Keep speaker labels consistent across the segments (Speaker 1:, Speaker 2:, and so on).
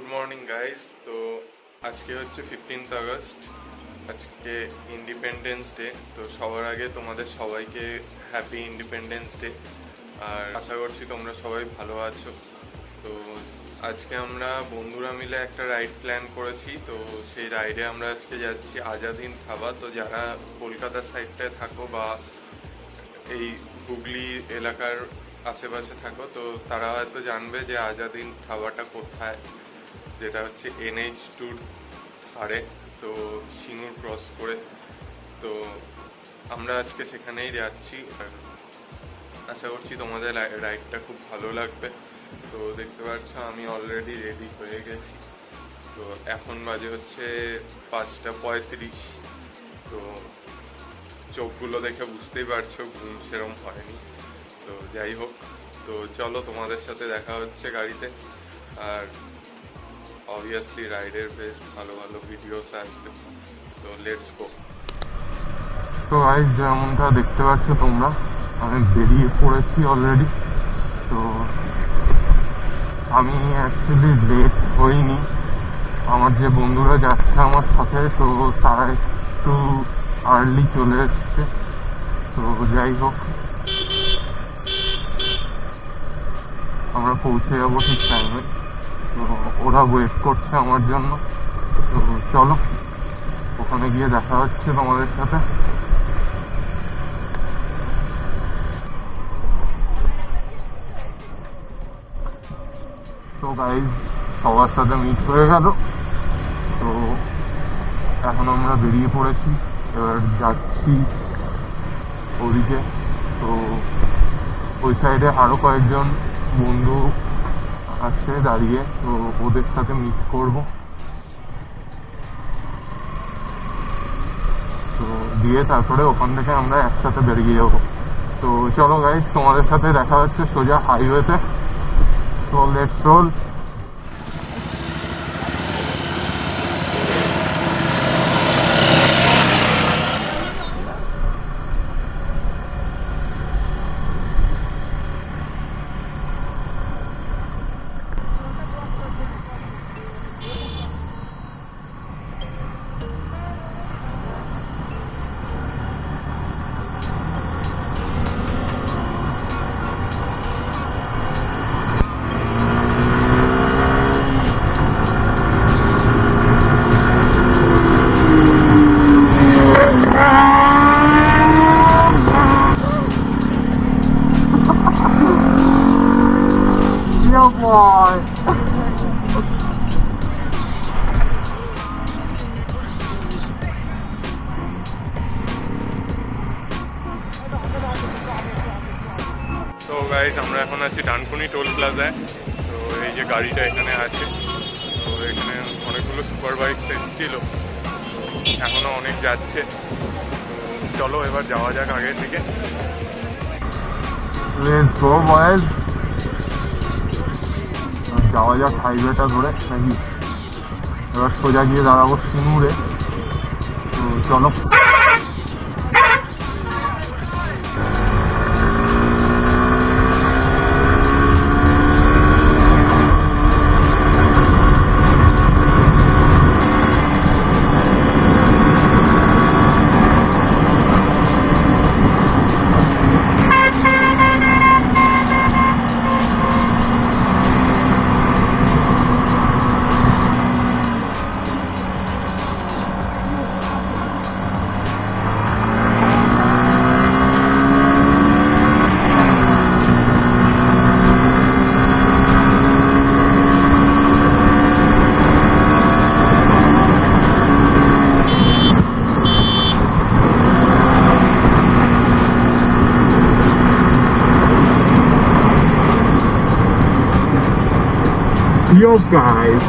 Speaker 1: Good morning guys. তো আজকে হচ্ছে 15th আগস্ট, আজকে ইন্ডিপেন্ডেন্স ডে। তো সবার আগে তোমাদের সবাইকে হ্যাপি ইন্ডিপেন্ডেন্স ডে। আর আশা করছি তোমরা সবাই ভালো আছো। তো আজকে আমরা বন্ধুরা মিলে একটা রাইড প্ল্যান করেছি। তো সেই রাইডে আমরা আজকে যাচ্ছি আজাদ হিন্দ ধাবা। তো যারা কলকাতার সাইডটায় থাকো বা এই হুগলি এলাকার আশেপাশে থাকো, তো তারা হয়তো জানবে যে আজাদ হিন্দ ধাবাটা কোথায়, যেটা হচ্ছে NH2 ধারে, তো সিঙ্গুর ক্রস করে। তো আমরা আজকে সেখানেই যাচ্ছি। আর আশা করছি তোমাদের রাইডটা খুব ভালো লাগবে। তো দেখতে পাচ্ছ আমি অলরেডি রেডি হয়ে গেছি। তো এখন বাজে হচ্ছে 5:35। তো চোখগুলো দেখে বুঝতেই পারছো ঘুম সেরম হয়নি। তো যাই হোক, তো চলো তোমাদের সাথে দেখা হচ্ছে গাড়িতে। আর অবভিয়াসলি রাইডের বেশ ভালো ভালো ভিডিওস আসবে। তো লেটস গো।
Speaker 2: তো গাইস, যেমনটা দেখতে পাচ্ছ তোমরা, আমি বেরিয়ে পড়েছি অলরেডি। তো আমি অ্যাকচুয়ালি লেট হইনি, আমার যে বন্ধুরা যাচ্ছে আমার সাথে, তো তারা একটু আর্লি চলে এসছে। তো যাই হোক, আমরা পৌঁছে যাবো ঠিক টাইমে। তো ওরা ওয়েট করছে আমার জন্য। তো চলো, ওখানে গিয়ে দেখা হচ্ছে তোমাদের সাথে। তো গাইজ, সবার সাথে মিট হয়ে গেল। তো এখন আমরা বেরিয়ে পড়েছি, এবার যাচ্ছি ওদিকে। তো ওই সাইডে আরো কয়েকজন বন্ধু আছে দাঁড়িয়ে, তো ওদের সাথে মিট করব। তো দিয়ে তারপরে ওখান থেকে আমরা একসাথে বেরিয়ে যাবো। তো চলো গাইজ, তোমাদের সাথে দেখা হচ্ছে সোজা হাইওয়েতে। তো লেটস রোল। Boy.
Speaker 1: তো গাইজ, আমরা এখন আছি ডানকুনি টোল প্লাজায়। তো এই যে গাড়িটা এখানে আছে, তো এখানে অনেকগুলো সুপার বাইকস এসেছিল, এখনো অনেক যাচ্ছে। তো চলো এবার যাওয়া যাক আগের দিকে।
Speaker 2: Let's go boys. যাওয়া যাক হাইওয়েটা ধরে নাকি। এবার সোজা গিয়ে দাঁড়াবো সিঙ্গুরে। তো চলো। Yo guys.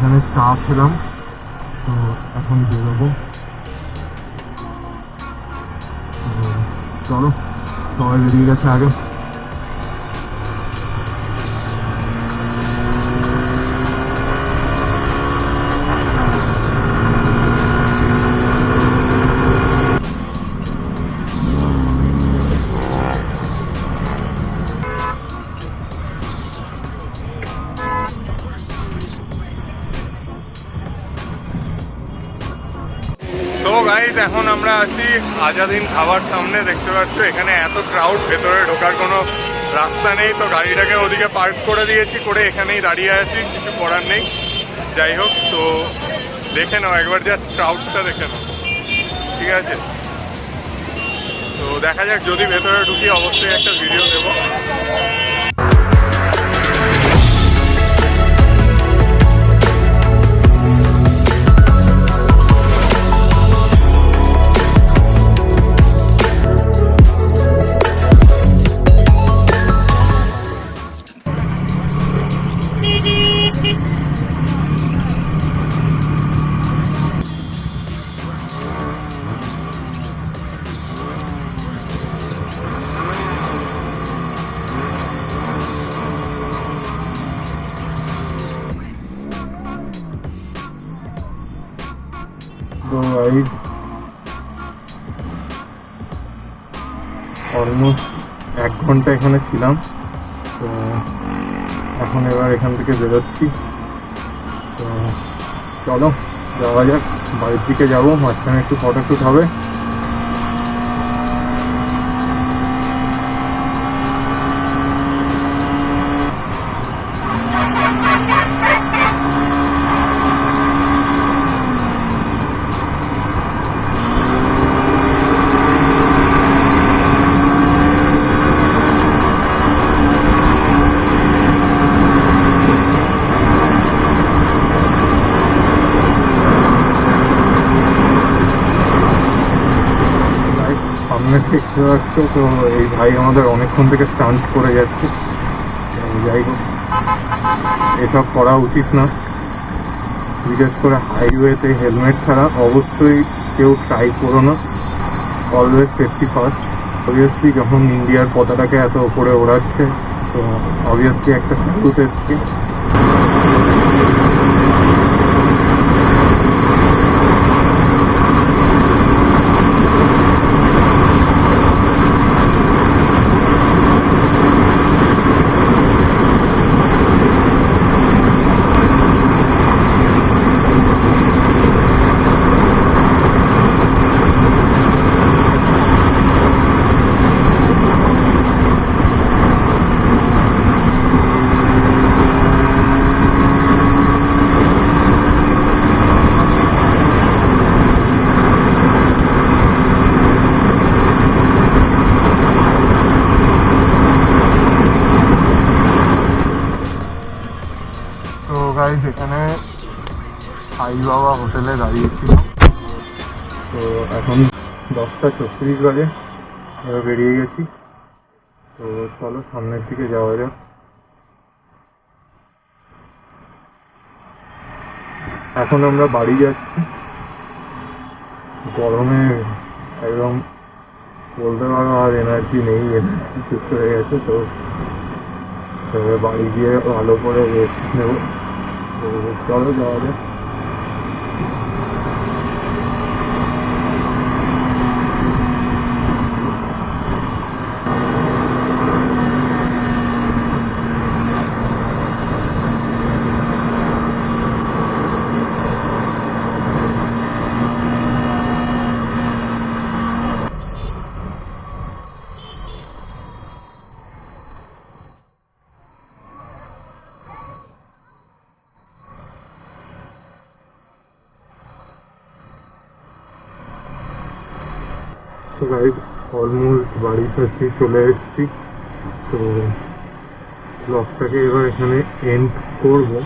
Speaker 2: এখানে চা খেলাম, তো এখন বেরোবো। চলো, সবাই বেরিয়ে গেছে আগে।
Speaker 1: তো গাইজ এখন আমরা আছি আজাদ হিন্দ ধাবার সামনে। দেখতে পাচ্ছ এখানে এত ক্রাউড, ভেতরে ঢোকার কোনো রাস্তা নেই। তো গাড়িটাকে ওদিকে পার্ক করে দিয়েছি, করে এখানেই দাঁড়িয়ে আছি, কিছু করার নেই। যাই হোক, তো দেখে নাও একবার, জাস্ট ক্রাউডটা দেখে নাও, ঠিক আছে? তো দেখা যাক, যদি ভেতরে ঢুকি অবশ্যই একটা ভিডিও দেবো।
Speaker 2: তো গাইজ অলমোস্ট 1 ঘন্টা এখানে ছিলাম, তো এখন এবার এখান থেকে বেরোচ্ছি। তো চলো যাওয়া যাক, বাড়ির দিকে যাবো। মাঝখানে একটু ফটোশ্যুট হবে। সামনে দেখতে পাচ্ছ, তো এই ভাই আমাদের অনেকক্ষণ থেকে স্টান্ট করে যাচ্ছে। যাই হোক, এসব করা উচিত না, বিশেষ করে হাইওয়েতে হেলমেট ছাড়া অবশ্যই কেউ ট্রাই করো না। Always safety first. অবভিয়াসলি যখন ইন্ডিয়ার পতাকাকে এত ওপরে ওড়াচ্ছে, তো অবভিয়াসলি একটা স্যালুট এসছে। গাইজ এখানে সাই বাবা হোটেলে দাঁড়িয়েছিল। তো এখন 10:34 বাজে, বেরিয়ে গেছি। তো চলো সামনের দিকে যাওয়া যাক। এখন আমরা বাড়ি যাচ্ছি। গরমে একদম বলতে পারো আর এনার্জি নেই, এনার্জি শেষ হয়ে গেছে। তো বাড়ি গিয়ে ভালো করে রেস্ট নেব। তো চলো যাওয়া যাক। তো গাইজ অলমোস্ট বাড়ির কাছে চলে এসেছি। তো ব্লগটাকে এবার এখানে এন্ড করবো।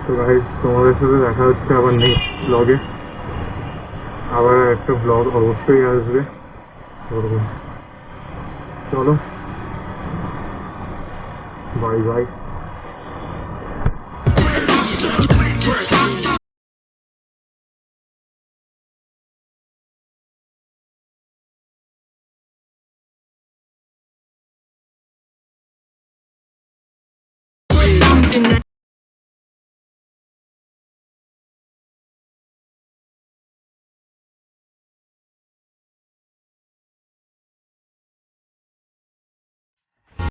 Speaker 2: তো গাইজ তোমাদের সাথে দেখা হচ্ছে আবার নেক্সট ব্লগে। আবার একটা ব্লগ অবশ্যই আসবে। তো চলো, বাই বাই।